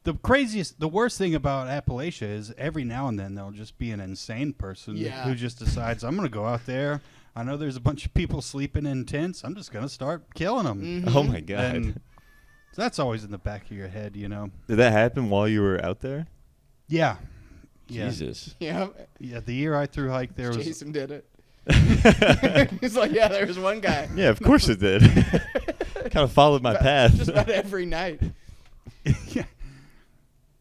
The worst thing about Appalachia is every now and then there'll just be an insane person who just decides, I'm going to go out there. I know there's a bunch of people sleeping in tents. I'm just going to start killing them. Mm-hmm. Oh, my God. And so that's always in the back of your head, you know. Did that happen while you were out there? Yeah. Jesus. Yeah. Yeah, the year I through hike there was... Jason did it. He's like, yeah, there was one guy. Yeah, of course it did. Kind of followed my path. Just about every night. Yeah.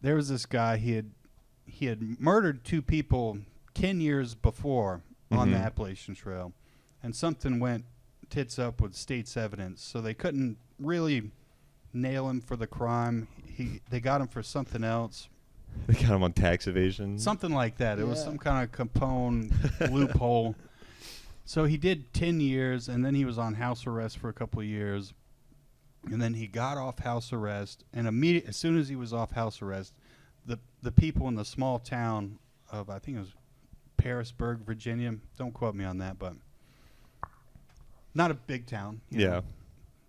There was this guy, he had murdered 2 people 10 years before on the Appalachian Trail, and something went tits up with state's evidence, so they couldn't really nail him for the crime. They got him for something else. They got him on tax evasion. Something like that. It was some kind of Capone loophole. So he did 10 years, and then he was on house arrest for a couple of years. And then he got off house arrest, and as soon as he was off house arrest, the people in the small town of, I think it was Parisburg, Virginia, don't quote me on that, but not a big town. You know.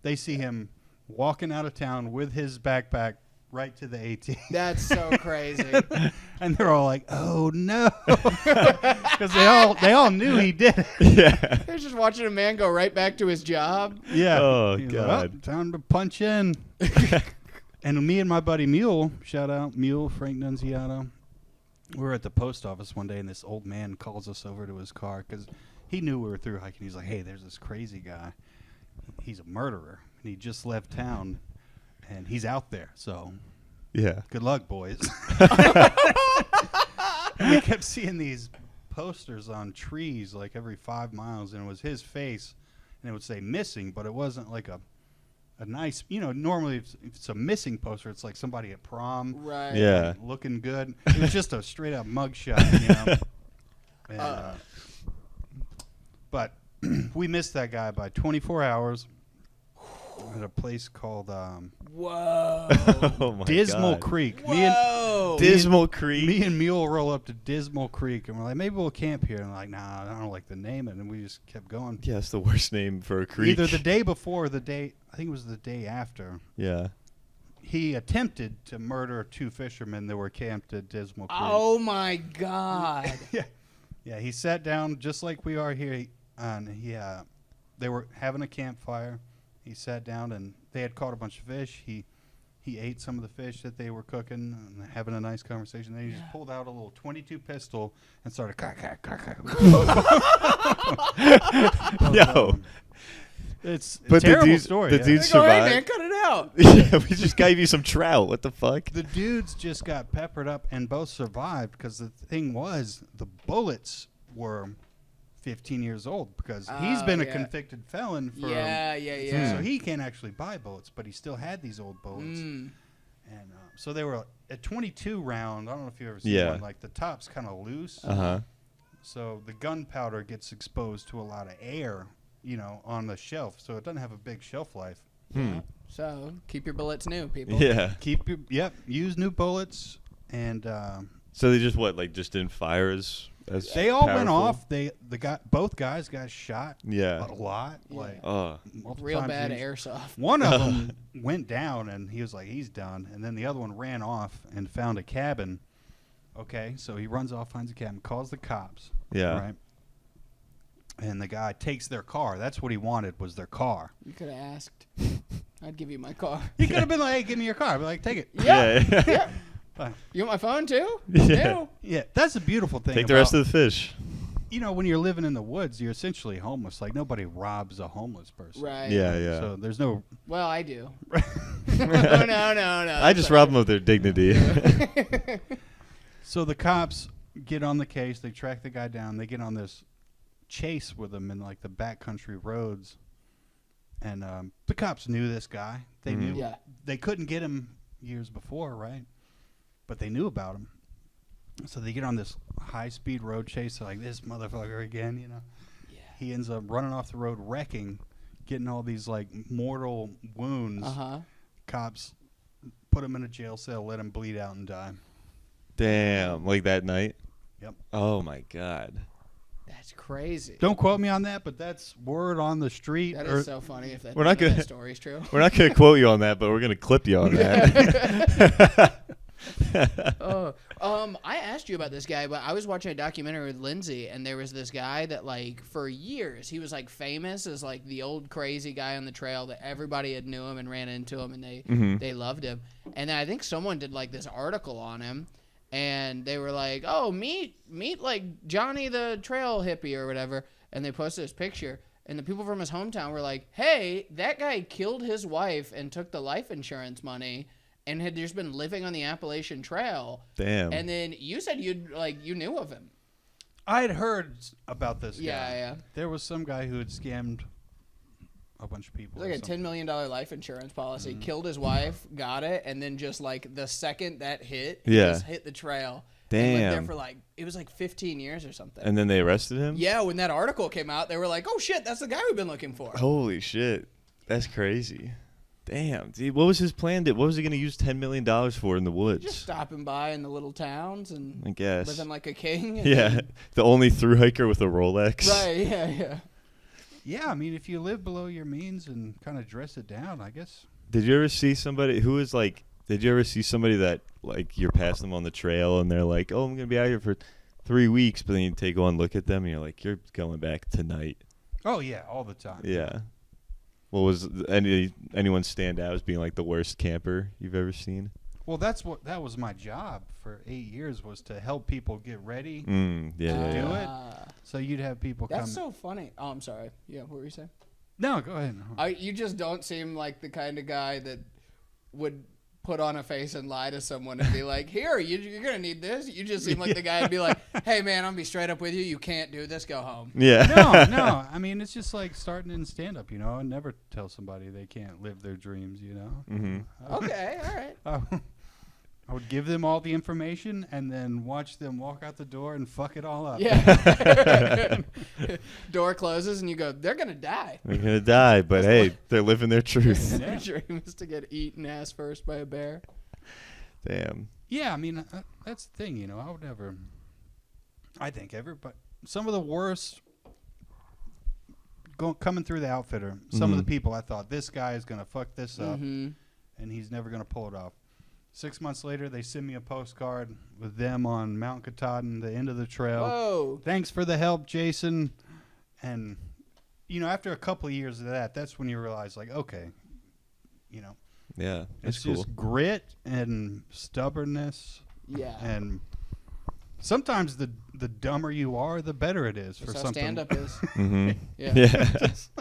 They see him walking out of town with his backpack right to the AT. That's so crazy. And they're all like, oh, no. Because they all knew he did it. Yeah. They're just watching a man go right back to his job. Yeah. Oh, He's God. Like, time to punch in. And me and my buddy Mule, shout out Mule, Frank Nunziato, we were at the post office one day, and this old man calls us over to his car because he knew we were through hiking. He's like, hey, there's this crazy guy. He's a murderer, and he just left town, and he's out there. So good luck, boys. And we kept seeing these posters on trees like every 5 miles, and it was his face, and it would say missing, but it wasn't like a nice, normally if it's a missing poster, it's like somebody at prom. Right. Yeah. Looking good. It was just a straight up mugshot, And, but we missed that guy by 24 hours at a place called Oh my Dismal God. Creek. Whoa. Dismal Creek. Me and Mule roll up to Dismal Creek, and we're like, maybe we'll camp here. And we're like, nah, I don't like the name it. And we just kept going. Yeah, it's the worst name for a creek. Either the day before or I think it was the day after. Yeah. He attempted to murder 2 fishermen that were camped at Dismal Creek. Oh, my God. Yeah, he sat down just like we are here, and they were having a campfire. He sat down, and they had caught a bunch of fish. He ate some of the fish that they were cooking and having a nice conversation. Then he just pulled out a little .22 pistol and started Yo. It's a terrible story. The dudes Go ahead, survived. man, cut it out. Yeah, we just gave you some trout. What the fuck? The dudes just got peppered up and both survived because the thing was the bullets were 15 years old because he's been a convicted felon for Yeah. so he can't actually buy bullets, but he still had these old bullets. And so they were a 22 round. I don't know if you've ever seen one. Like the top's kind of loose. So the gunpowder gets exposed to a lot of air, on the shelf. So it doesn't have a big shelf life. So keep your bullets new, people. Yeah. Use new bullets. And So they just didn't fire as they all went powerful? off. Both guys got shot. Yeah. A lot. Like multiple Real times. bad airsoft. One of them went down, and he was like, he's done. And then the other one ran off and found a cabin. Okay, so he runs off, finds a cabin, calls the cops. Yeah. Right. And the guy takes their car. That's what he wanted, was their car. You could have asked. I'd give you my car. He could have been like, hey, give me your car. I'd be like, take it. Yeah. Fine. You want my phone, too? Yeah. Yeah, that's a beautiful thing. Take the rest of the fish. When you're living in the woods, you're essentially homeless. Like, nobody robs a homeless person. Right. Yeah. So there's no... Well, I do. No. I just rob them of their dignity. So the cops get on the case. They track the guy down. They get on this chase with him in, like, the backcountry roads. And the cops knew this guy. They knew. Yeah. They couldn't get him years before, right? But they knew about him. So they get on this high-speed road chase. They're like, this motherfucker again, Yeah. He ends up running off the road, wrecking, getting all these, like, mortal wounds. Cops put him in a jail cell, let him bleed out and die. Damn. Like that night? Yep. Oh, my God. That's crazy. Don't quote me on that, but that's word on the street. That is so funny if that, We're not gonna- that story's true. We're not going to quote you on that, but we're going to clip you on that. I asked you about this guy, but I was watching a documentary with Lindsay, and there was this guy that, like, for years, he was, like, famous as, like, the old crazy guy on the trail that everybody had knew him and ran into him, and they loved him. And then I think someone did, like, this article on him, and they were like, oh, meet, like, Johnny the trail hippie or whatever, and they posted this picture. And the people from his hometown were like, hey, that guy killed his wife and took the life insurance money and had just been living on the Appalachian Trail. Damn. And then you said you knew of him. I had heard about this guy. Yeah. There was some guy who had scammed a bunch of people. It was like a $10 million life insurance policy. Killed his wife, got it, and then just like the second that hit, he just hit the trail. Damn. And lived there for like, it was like 15 years or something. And then they arrested him? Yeah, when that article came out, they were like, oh shit, that's the guy we've been looking for. Holy shit. That's crazy. Damn. Dude, what was his plan? What was he going to use $10 million for in the woods? Just stopping by in the little towns and I guess. living like a king. Yeah. The only through hiker with a Rolex. Right, yeah. Yeah, I mean, if you live below your means and kind of dress it down, I guess. Did you ever see somebody who was like, did you ever see somebody that, like, you're passing them on the trail and they're like, oh, I'm going to be out here for 3 weeks, but then you take one look at them and you're like, you're going back tonight. Oh, yeah, all the time. Yeah. Well, was anyone stand out as being, like, the worst camper you've ever seen? Well, that was my job for 8 years, was to help people get ready Yeah. do it. So you'd have people come. That's so funny. Oh, I'm sorry. Yeah, what were you saying? No, go ahead. You just don't seem like the kind of guy that would put on a face and lie to someone and be like, here, you're going to need this. You just seem like the guy would be like, hey, man, I'm going to be straight up with you. You can't do this. Go home. Yeah. No. I mean, it's just like starting in stand-up, you know. I never tell somebody they can't live their dreams, you know. Mm-hmm. Okay, all right. I would give them all the information and then watch them walk out the door and fuck it all up. Yeah. Door closes and you go, they're going to die. They're going to die, but hey, they're living their truth. Their dream is to get eaten ass first by a bear. Damn. Yeah, I mean, that's the thing, you know. I think everybody, some of the worst coming through the outfitter, some of the people I thought, this guy is going to fuck this up and he's never going to pull it off. 6 months later, they send me a postcard with them on Mount Katahdin, the end of the trail. Whoa. Thanks for the help, Jason. And, you know, after a couple of years of that, that's when you realize, like, okay, you know. Yeah, that's it's cool. just grit and stubbornness. Yeah. And sometimes the dumber you are, the better it is for That's how something. stand-up is. Mm-hmm. Yeah.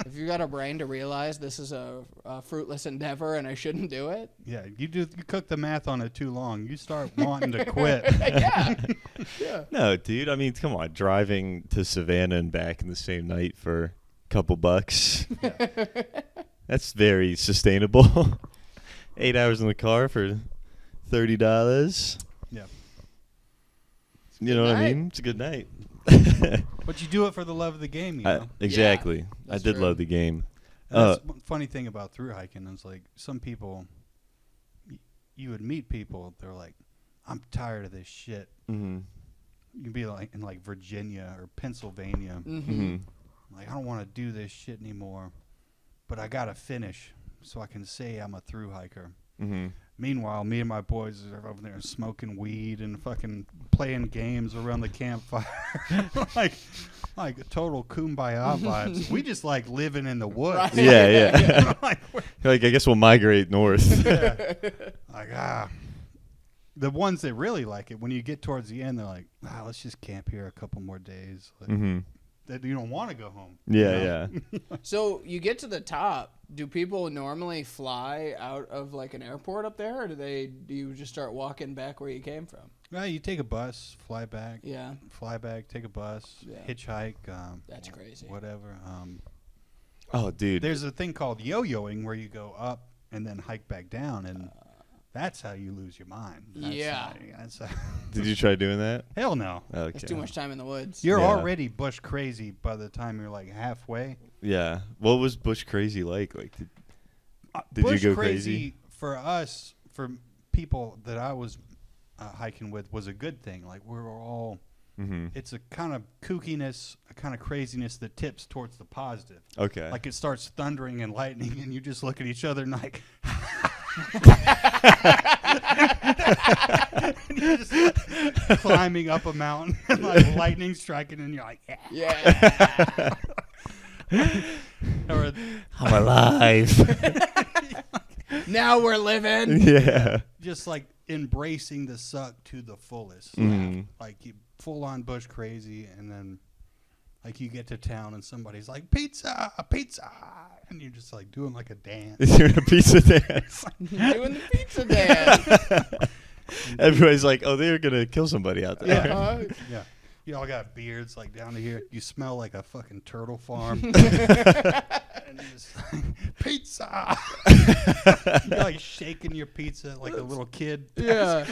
If you got a brain to realize this is a fruitless endeavor and I shouldn't do it. Yeah, you cook the math on it too long. You start wanting to quit. Yeah. No, dude. I mean, come on. Driving to Savannah and back in the same night for a couple bucks. Yeah. That's very sustainable. 8 hours in the car for $30. Yeah. You know what I mean? It's a good night. But you do it for the love of the game, you know. Exactly. Yeah, I that's did true. love the game. That's one funny thing about through hiking is, like, some people, you would meet people, they're like, I'm tired of this shit. Mm-hmm. You'd be like in like Virginia or Pennsylvania. Mm-hmm. Like, I don't want to do this shit anymore, but I got to finish so I can say I'm a through hiker. Mm-hmm. Meanwhile, me and my boys are over there smoking weed and fucking playing games around the campfire. like total kumbaya vibes. We just like living in the woods. Right. Yeah. Like, I guess we'll migrate north. yeah. Like, the ones that really like it, when you get towards the end, they're like, let's just camp here a couple more days. Like, Mm-hmm. that you don't want to go home. Yeah, you know? yeah. So you get to the top. Do people normally fly out of like an airport up there, or do you just start walking back where you came from? Well, you take a bus, fly back. Yeah. Fly back, take a bus, Yeah. hitchhike. That's crazy. Whatever. Oh, dude. There's a thing called yo-yoing where you go up and then hike back down, and that's how you lose your mind. That's Did you try doing that? hell no. Okay. It's too much time in the woods. You're Yeah. already bush crazy by the time you're like halfway. Yeah. What was bush crazy like? Like, did bush you go crazy crazy? for us, for people that I was hiking with, was a good thing. Like, we were all. Mm-hmm. It's a kind of kookiness, a kind of craziness that tips towards the positive. Okay. Like, it starts thundering and lightning, and you just look at each other and like. just like, climbing up a mountain and like lightning striking, and you're like, Yeah. or I'm alive. Now we're living. Yeah. just like embracing the suck to the fullest. Mhm. Like you full on bush crazy, and then like you get to town and somebody's like, pizza, pizza, and you're just like doing like a dance. Doing a pizza dance. Doing the pizza dance. Everybody's like, oh, they're going to kill somebody out there. Uh-huh. Yeah. You all got beards like down to here. You smell like a fucking turtle farm. And you're just like, pizza. You're like shaking your pizza like a little kid. Yeah.